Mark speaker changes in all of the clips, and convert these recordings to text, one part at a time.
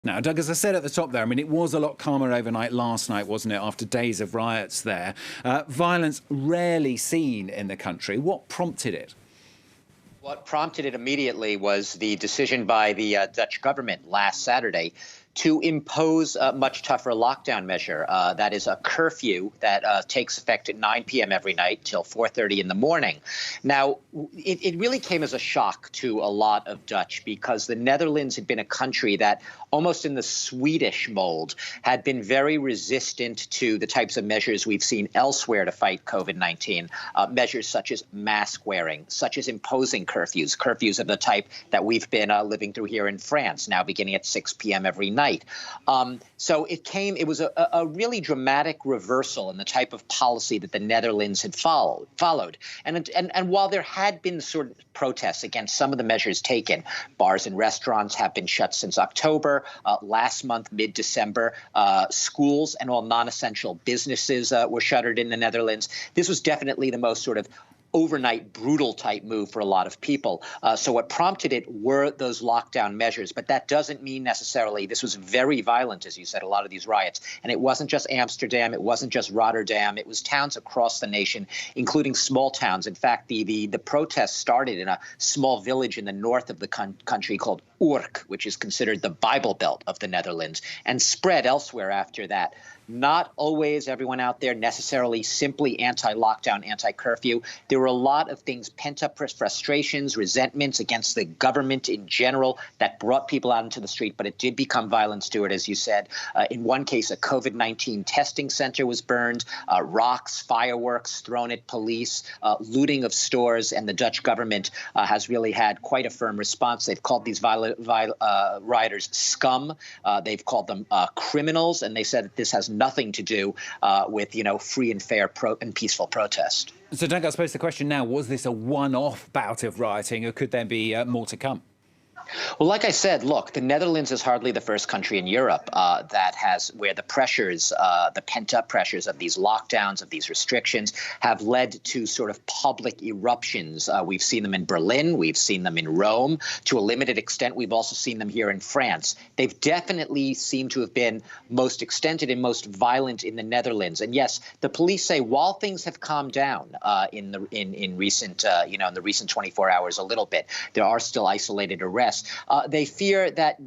Speaker 1: Now, Doug, as I said at the top there, I mean, it was a lot calmer overnight last night, wasn't it, after days of riots there? Violence rarely seen in the country. What prompted it?
Speaker 2: What prompted it immediately was the decision by the Dutch government last Saturday to impose a much tougher lockdown measure. That is a curfew that takes effect at 9 p.m. every night till 4:30 in the morning. Now, it really came as a shock to a lot of Dutch because the Netherlands had been a country that, almost in the Swedish mold, had been very resistant to the types of measures we've seen elsewhere to fight COVID-19, measures such as mask wearing, such as imposing curfews of the type that we've been living through here in France, now beginning at 6 p.m. every night. So it was a really dramatic reversal in the type of policy that the Netherlands had followed. And while there had been sort of protests against some of the measures taken, bars and restaurants have been shut since October. Last month, mid-December, schools and all non-essential businesses were shuttered in the Netherlands. This was definitely the most sort of overnight brutal type move for a lot of people. So what prompted it were those lockdown measures. But that doesn't mean necessarily this was very violent, as you said, a lot of these riots. And it wasn't just Amsterdam. It wasn't just Rotterdam. It was towns across the nation, including small towns. In fact, the protests started in a small village in the north of the country called Urk, which is considered the Bible Belt of the Netherlands, and spread elsewhere after that. Not always everyone out there necessarily simply anti-lockdown, anti-curfew. There were a lot of things, pent-up frustrations, resentments against the government in general that brought people out into the street. But it did become violent, Stuart, as you said. In one case, a COVID-19 testing center was burned, rocks, fireworks thrown at police, looting of stores. And the Dutch government has really had quite a firm response. They've called these rioters scum. They've called them criminals. And they said that this has nothing to do with, free and fair and peaceful protest.
Speaker 1: So, Doug, I suppose the question now, was this a one-off bout of rioting, or could there be more to come?
Speaker 2: Well, like I said, look, the Netherlands is hardly the first country in Europe where the pressures, the pent-up pressures of these lockdowns, of these restrictions, have led to sort of public eruptions. We've seen them in Berlin. We've seen them in Rome. To a limited extent, we've also seen them here in France. They've definitely seemed to have been most extended and most violent in the Netherlands. And yes, the police say while things have calmed down in the recent 24 hours a little bit, there are still isolated arrests. They fear that,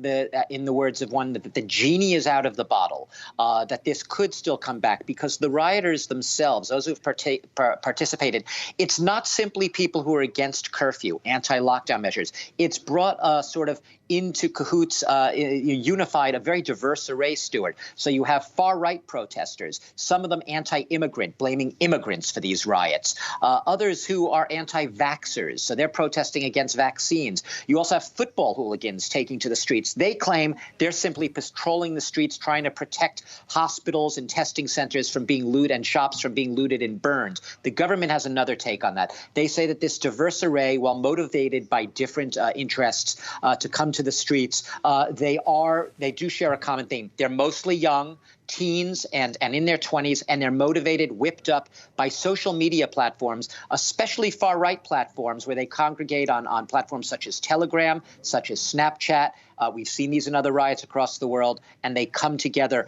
Speaker 2: in the words of one, that the genie is out of the bottle, that this could still come back because the rioters themselves, those who've participated, it's not simply people who are against curfew, anti-lockdown measures. It's brought sort of into cahoots, unified a very diverse array, Stuart. So you have far-right protesters, some of them anti-immigrant, blaming immigrants for these riots. Others who are anti-vaxxers, so they're protesting against vaccines. You also have football hooligans taking to the streets. They claim they're simply patrolling the streets, trying to protect hospitals and testing centers from being looted and shops from being looted and burned. The government has another take on that. They say that this diverse array, while motivated by different interests to come to the streets, they do share a common theme. They're mostly young, teens and in their 20s, and they're motivated, whipped up by social media platforms, especially far-right platforms where they congregate on platforms such as Telegram, such as Snapchat. We've seen these in other riots across the world, and they come together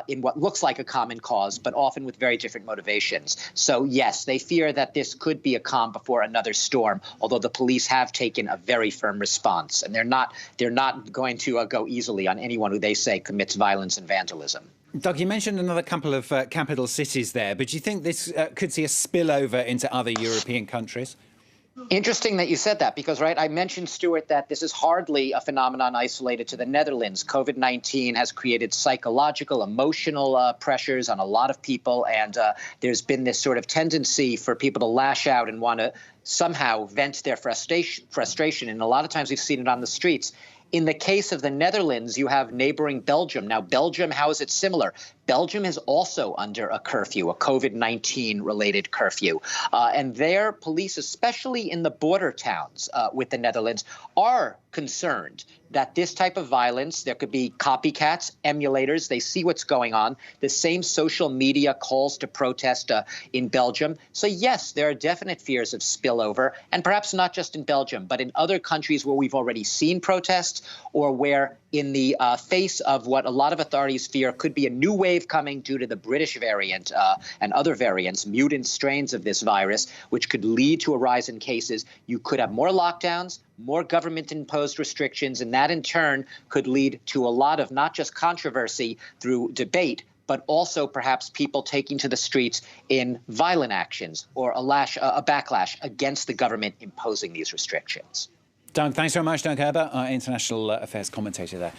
Speaker 2: in what looks like a common cause, but often with very different motivations. So, yes, they fear that this could be a calm before another storm, although the police have taken a very firm response, and they're not going to go easily on anyone who they say commits violence and vandalism.
Speaker 1: Doug, you mentioned another couple of capital cities there, but do you think this could see a spillover into other European countries?
Speaker 2: Interesting that you said that because, right, I mentioned, Stuart, that this is hardly a phenomenon isolated to the Netherlands. COVID-19 has created psychological, emotional pressures on a lot of people, and there's been this sort of tendency for people to lash out and want to somehow vent their frustration, and a lot of times we've seen it on the streets. In the case of the Netherlands, you have neighboring Belgium. Now, Belgium, how is it similar? Belgium is also under a curfew, a COVID-19 related curfew. And their police, especially in the border towns with the Netherlands, are concerned that this type of violence, there could be copycats, emulators. They see what's going on. The same social media calls to protest in Belgium. So, yes, there are definite fears of spillover, and perhaps not just in Belgium, but in other countries where we've already seen protests or where in the face of what a lot of authorities fear could be a new wave coming due to the British variant and other variants, mutant strains of this virus, which could lead to a rise in cases. You could have more lockdowns, more government-imposed restrictions, and that in turn could lead to a lot of not just controversy through debate, but also perhaps people taking to the streets in violent actions or a backlash against the government imposing these restrictions.
Speaker 1: Doug, thanks very much, Doug Herbert, our international affairs commentator there.